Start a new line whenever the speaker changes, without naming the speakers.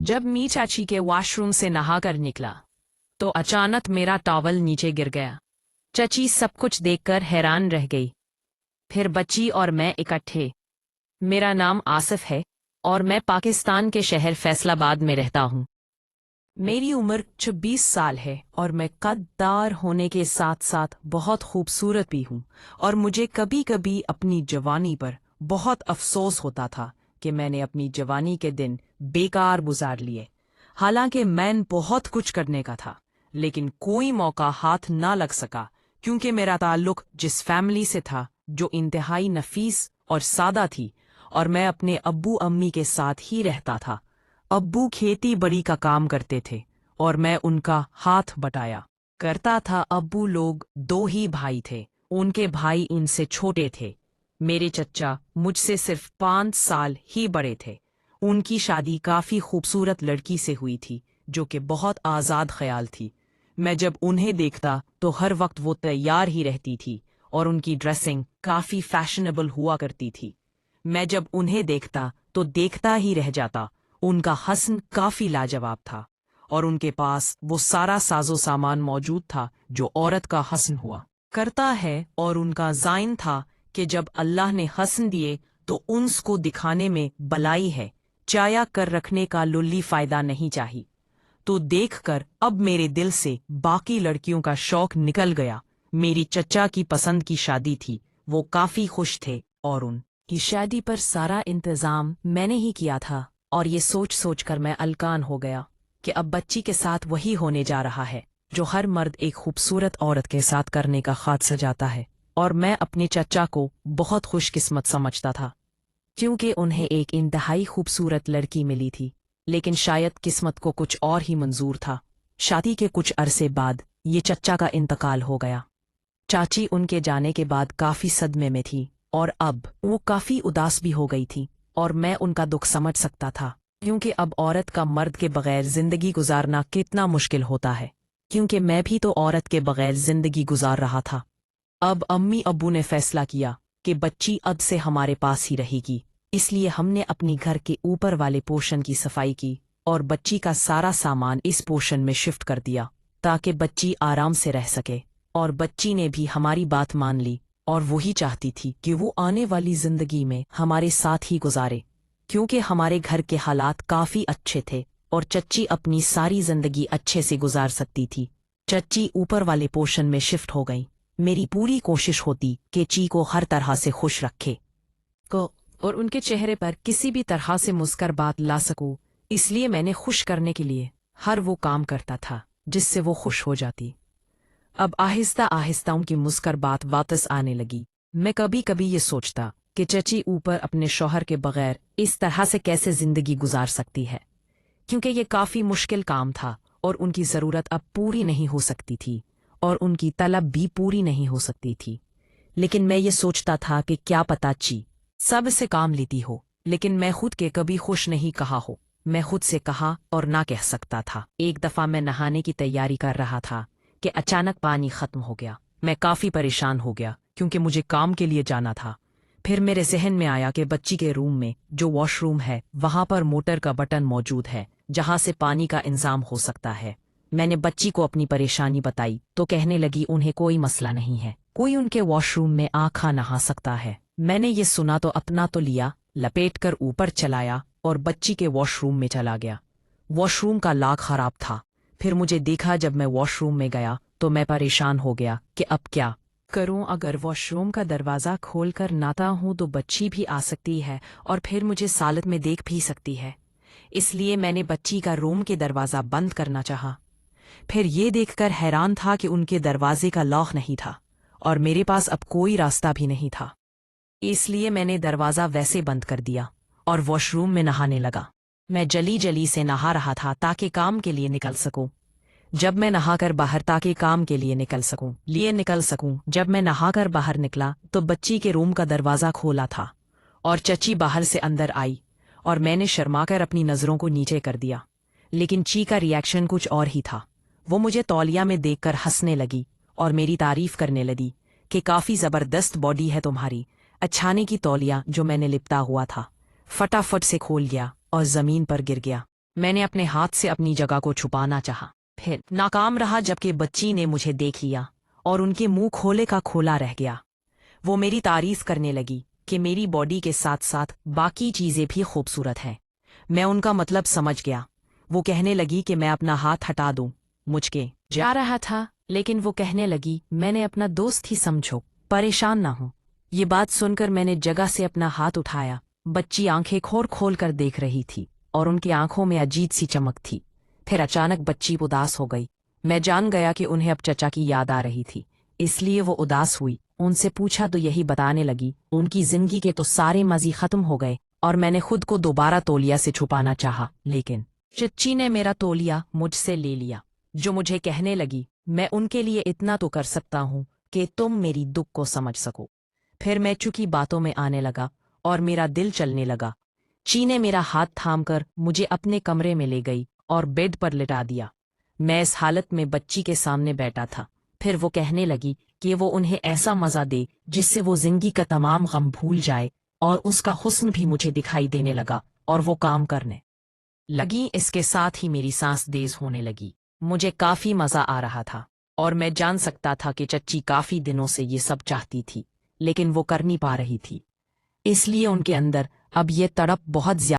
जब मी चाची के वॉशरूम से नहाकर निकला तो अचानक मेरा टॉवल नीचे गिर गया। चाची सब कुछ देखकर हैरान रह गई। फिर बच्ची और मैं इकट्ठे। मेरा नाम आसिफ है और मैं पाकिस्तान के शहर फैसलाबाद में रहता हूँ। मेरी उम्र 26 साल है और मैं कद्दार होने के साथ साथ बहुत खूबसूरत भी हूँ और मुझे कभी कभी अपनी जवानी पर बहुत अफसोस होता था कि मैंने अपनी जवानी के दिन बेकार गुजार लिए। हालांकि मैं बहुत कुछ करने का था लेकिन कोई मौका हाथ ना लग सका क्योंकि मेरा ताल्लुक जिस फैमिली से था जो इंतहाई नफीस और सादा थी और मैं अपने अब्बू अम्मी के साथ ही रहता था। अब्बू खेती बड़ी का काम करते थे और मैं उनका हाथ बटाया करता था। अब्बू लोग दो ही भाई थे, उनके भाई उनसे छोटे थे। मेरे चच्चा मुझसे सिर्फ 5 साल ही बड़े थे। उनकी शादी काफी खूबसूरत लड़की से हुई थी जो कि बहुत आज़ाद ख्याल थी। मैं जब उन्हें देखता तो हर वक्त वो तैयार ही रहती थी और उनकी ड्रेसिंग काफी फैशनेबल हुआ करती थी। मैं जब उन्हें देखता तो देखता ही रह जाता। उनका हस्न काफी लाजवाब था और उनके पास वो सारा साजो सामान मौजूद था जो औरत का हस्न हुआ करता है। और उनका ज़ाइन था कि जब अल्लाह ने हस्न दिए तो उनको दिखाने में बलाई है, चाया कर रखने का लुल्ली फायदा नहीं चाहिए। तो देखकर अब मेरे दिल से बाकी लड़कियों का शौक निकल गया। मेरी चच्चा की पसंद की शादी थी, वो काफी खुश थे और उनकी शादी पर सारा इंतजाम मैंने ही किया था। और ये सोच सोच कर मैं अलकान हो गया कि अब बच्ची के साथ वही होने जा रहा है जो हर मर्द एक खूबसूरत औरत के साथ करने का ख्वाब सजाता है। और मैं अपने चच्चा को बहुत खुशकिस्मत समझता था क्योंकि उन्हें एक इंतहाई खूबसूरत लड़की मिली थी। लेकिन शायद किस्मत को कुछ और ही मंजूर था। शादी के कुछ अरसे बाद ये चच्चा का इंतकाल हो गया। चाची उनके जाने के बाद काफी सदमे में थी और अब वो काफी उदास भी हो गई थी और मैं उनका दुख समझ सकता था क्योंकि अब औरत का मर्द के बगैर जिंदगी गुजारना कितना मुश्किल होता है, क्योंकि मैं भी तो औरत के बगैर जिंदगी गुजार रहा था। अब अम्मी अब्बू ने फैसला किया कि बच्ची अब से हमारे पास ही रहेगी, इसलिए हमने अपनी घर के ऊपर वाले पोर्शन की सफाई की और बच्ची का सारा सामान इस पोर्शन में शिफ्ट कर दिया ताकि बच्ची आराम से रह सके। और बच्ची ने भी हमारी बात मान ली और वही चाहती थी कि वो आने वाली जिंदगी में हमारे साथ ही गुजारे क्योंकि हमारे घर के हालात काफी अच्छे थे और चच्ची अपनी सारी जिंदगी अच्छे से गुजार सकती थी। चच्ची ऊपर वाले पोर्शन में शिफ्ट हो गई। मेरी पूरी कोशिश होती कि ची को हर तरह से खुश रखे को और उनके चेहरे पर किसी भी तरह से मुस्कुराहट बात ला सकूं, इसलिए मैंने खुश करने के लिए हर वो काम करता था जिससे वो खुश हो जाती। अब आहिस्ता आहिस्ता उनकी मुस्कुराहट वापस आने लगी। मैं कभी कभी ये सोचता कि चची ऊपर अपने शौहर के बगैर इस तरह से कैसे जिंदगी गुजार सकती है, क्योंकि ये काफी मुश्किल काम था और उनकी जरूरत अब पूरी नहीं हो सकती थी और उनकी तलब भी पूरी नहीं हो सकती थी। लेकिन मैं ये सोचता था कि क्या पता ची सब से काम लेती हो, लेकिन मैं खुद के कभी खुश नहीं कहा हो। मैं खुद से कहा और ना कह सकता था। एक दफा मैं नहाने की तैयारी कर रहा था कि अचानक पानी खत्म हो गया। मैं काफी परेशान हो गया क्योंकि मुझे काम के लिए जाना था। फिर मेरे जहन में आया कि बच्ची के रूम में जो वॉशरूम है वहां पर मोटर का बटन मौजूद है जहां से पानी का इंतजाम हो सकता है। मैंने बच्ची को अपनी परेशानी बताई तो कहने लगी उन्हें कोई मसला नहीं है, कोई उनके वॉशरूम में आखा नहा सकता है। मैंने ये सुना तो अपना तो लिया, लपेट कर ऊपर चलाया और बच्ची के वॉशरूम में चला गया। वॉशरूम का लॉक खराब था। फिर मुझे देखा जब मैं वॉशरूम में गया तो मैं परेशान हो गया कि अब क्या करूं। अगर वॉशरूम का दरवाज़ा खोल कर नाता हूं तो बच्ची भी आ सकती है और फिर मुझे सालत में देख भी सकती है। इसलिए मैंने बच्ची का रूम के दरवाज़ा बंद करना चाहा। फिर ये देखकर हैरान था कि उनके दरवाजे का लॉक नहीं था और मेरे पास अब कोई रास्ता भी नहीं था। इसलिए मैंने दरवाज़ा वैसे बंद कर दिया और वॉशरूम में नहाने लगा। मैं जली जली से नहा रहा था ताकि काम के लिए निकल सकूं। जब मैं नहाकर बाहर ताकि काम के लिए निकल सकूं। जब मैं नहाकर बाहर निकला तो बच्ची के रूम का दरवाज़ा खोला था और चची बाहर से अंदर आई और मैंने शर्माकर अपनी नज़रों को नीचे कर दिया। लेकिन ची का रिएक्शन कुछ और ही था। वो मुझे तौलिया में देखकर हंसने लगी और मेरी तारीफ करने लगी कि काफ़ी ज़बरदस्त बॉडी है तुम्हारी। अचानक की तौलिया जो मैंने लिपटा हुआ था फटाफट से खोल गया और ज़मीन पर गिर गया। میں نے اپنے ہاتھ سے اپنی جگہ کو چھپانا چاہا، پھر ناکام رہا جبکہ بچی نے مجھے دیکھ لیا اور ان کے منہ کھولے کا کھولا رہ گیا۔ وہ میری تعریف کرنے لگی کہ میری باڈی کے ساتھ ساتھ باقی چیزیں بھی خوبصورت ہیں۔ میں ان کا مطلب سمجھ گیا۔ وہ کہنے لگی کہ میں اپنا ہاتھ ہٹا دوں، مجھ کے جا رہا تھا، لیکن وہ کہنے لگی میں نے اپنا دوست ہی سمجھو، پریشان نہ ہوں۔ یہ بات سن کر میں نے جگہ سے اپنا ہاتھ اٹھایا۔ بچی آنکھیں کھول کر دیکھ رہی تھی اور ان کی آنکھوں میں عجیب سی چمک تھی۔ پھر اچانک بچی اداس ہو گئی۔ میں جان گیا کہ انہیں اب چچا کی یاد آ رہی تھی، اس لیے وہ اداس ہوئی۔ ان سے پوچھا تو یہی بتانے لگی ان کی زندگی کے تو سارے مزے ختم ہو گئے اور میں نے خود کو دوبارہ تولیا سے چھپانا چاہا، لیکن چچی نے میرا تولیا مجھ سے لے لیا، جو مجھے کہنے لگی میں ان کے لیے اتنا تو کر سکتا ہوں کہ تم میری دکھ کو سمجھ سکو۔ پھر میں چکی باتوں میں آنے لگا اور میرا دل چلنے لگا۔ چی نے میرا ہاتھ تھام کر مجھے اپنے کمرے میں لے گئی اور بیڈ پر لٹا دیا۔ میں اس حالت میں بچی کے سامنے بیٹھا تھا۔ پھر وہ کہنے لگی کہ وہ انہیں ایسا مزہ دے جس سے وہ زندگی کا تمام غم بھول جائے، اور اس کا حسن بھی مجھے دکھائی دینے لگا اور وہ کام کرنے لگی۔ اس کے ساتھ ہی میری سانس تیز ہونے لگی۔ مجھے کافی مزہ آ رہا تھا اور میں جان سکتا تھا کہ چچی کافی دنوں سے یہ سب چاہتی تھی، لیکن وہ کر نہیں پا رہی تھی، اس لیے ان کے اندر اب یہ تڑپ بہت زیادہ